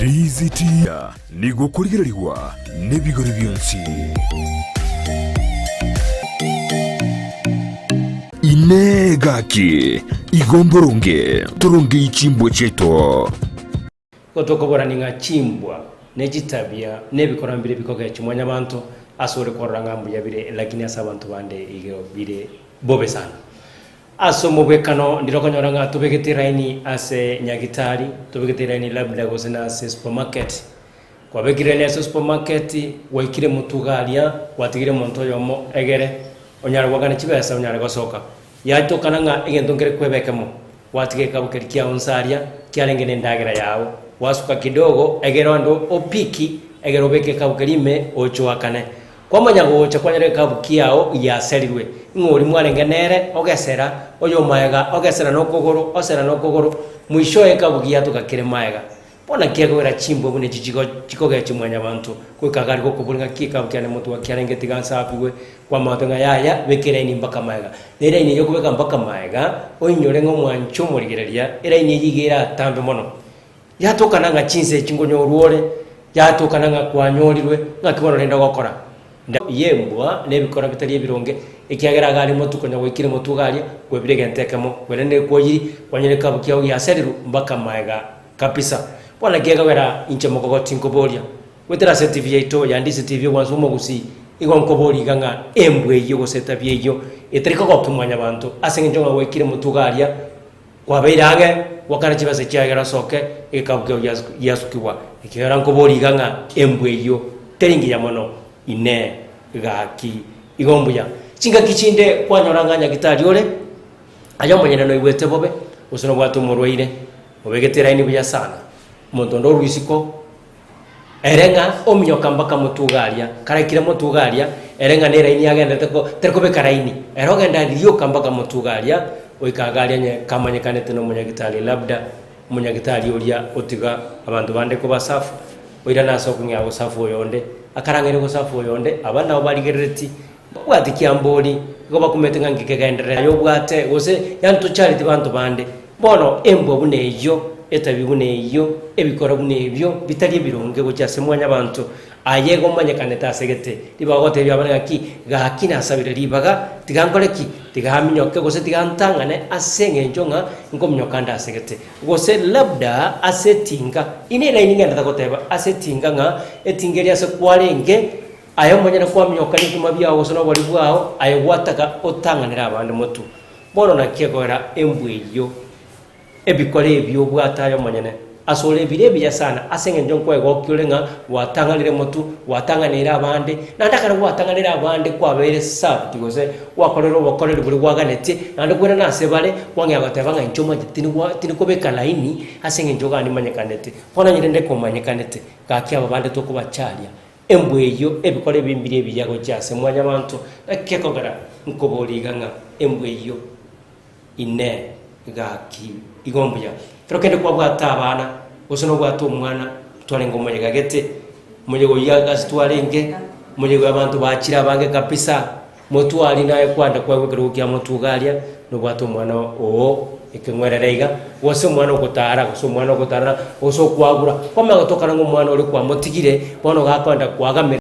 DZT niguo kurigiririwa n'ibigori byonsi inegaki igomboronge turonge ichimbwe cheto gotokobora ninga chimbwa nejitabia nebikorambire bikoga chimwanya bantu asore koranga mbuyabire lakini asa bantu bande igero bire bobe sana aso mubekano ndirokonyoranga tubegitiraini ase nyagitari tubegitiraini labda gosena ase supermarket kwa begirene ase supermarket waikire mutugalia watigire muntu yomo egere onyara wagana chibesa onyara gosoka yatokananga egentongere kwebekemo watige kabukeri kia onsaria kiarengene ndagira yao wasuka kidogo egero ndo opiki egero beke kabukerime ochoakane kwa manyago ocha kwanyere kabukiao ya selirwe ngori mwarengenere ogesera oyo maega ogesera nokogoro osera nokogoro mwisho ekabukia tukakire maega bona kiagora chimbo bune chikoga chimwanya bantu kwikagari kokuburinga kikabukiane mutu wakiarengeti gansa apiwe kwa matonga yaya bekeraini mpaka maega era ini yo kubeka mpaka maega oinyore ngo mwancho murigereria era ini yigira tambe mono yatokana nga chinse chingonyo ruore yatokana nga kwanyorirwe ngakibona renda gukora yembwa nebikora bitari ebironge ikiagera gari mutukonya wikire mutugaria kwebirege ntekemo kwerende koyiri kwanyereka bukiao ya seriru mpaka maega kapisa bona kiega wera inche mokogoti nkoboria wetera certificate yandise tv wanzo mogusi igo nkobori ganga embwe yo goseta byeyo eteriko kokimwanya bantu asengenjo wikire mutugaria kwabeirage wakana chibase kiagera soke ikabukeo yasukiwa ikiagera nkobori ganga embwe yo teringi ya mono ine gaki igombuya chinga kichinde kwanyoranga nyagitari ore ayo manyene no igwete bobe usono bwatu murwaire obegetera ini buya sana montondo ruisiko erenga omnyoka mpaka mutugaria karakire mutugaria erenga nera ini agenda terko bekaraini erogenda rio kambaka mutugaria oikagaria nye kamanyekanete no munyagitari labda munyagitari uria otiga abantu bande ko basafu oira naso kunya gosafu yonde akarangere gosafu yonde abana obaligereti bwatikia mboli go bakumetenga ngikegendera yo bwate gose yantu charity bantu bande bono embo buneyo etabi buneyo ebikora bunebyo bitari bironge go cyase mwanya bantu ayego manyekaneta asegete libagote byabana ki gakina asabire libaga tigankoreki tigaminyoke gose tigantangane asenge njonga ngomnyokanda asegete gose labda asetinga inera iningenda takoteba asetinga nga etingeria se kwalenge ayo manyana kwa mnyoka ni kumabya gose no bali bwao ayo wataka otanganira abandi mutu bono nakegora embweyo ebikore ebyo bwatayo manyane asole birebya sana asenge njonkwe gokyolenga watanganire mutu watanganira abandi nandakara watanganira abandi kwabere sabti gose wakorero wakorero buri waganete nandakwera nasebale wange agatebanga inchoma tini kobeka laini asenge njoga ni manyekanete pona nyirende ko manyekanete gaki abandi to kubachalia embweyo ebikore bimbire ebyago cyase mwanya bantu akekogara nkoboliganga embweyo ine gaki igombuya frokende kwa bwata abana usono bwata umwana twarengo muyegagete muyego yagas twarenge muyego abantu bakira bange kapisa motwali naye kwanda kwa kwerukia motugalia no bwata umwana o ikengwererega wose umwana okutara wose umwana okutara oso kwagura kwama gotokana ngo umwana uri kwa motigire bono gakwanda kwaga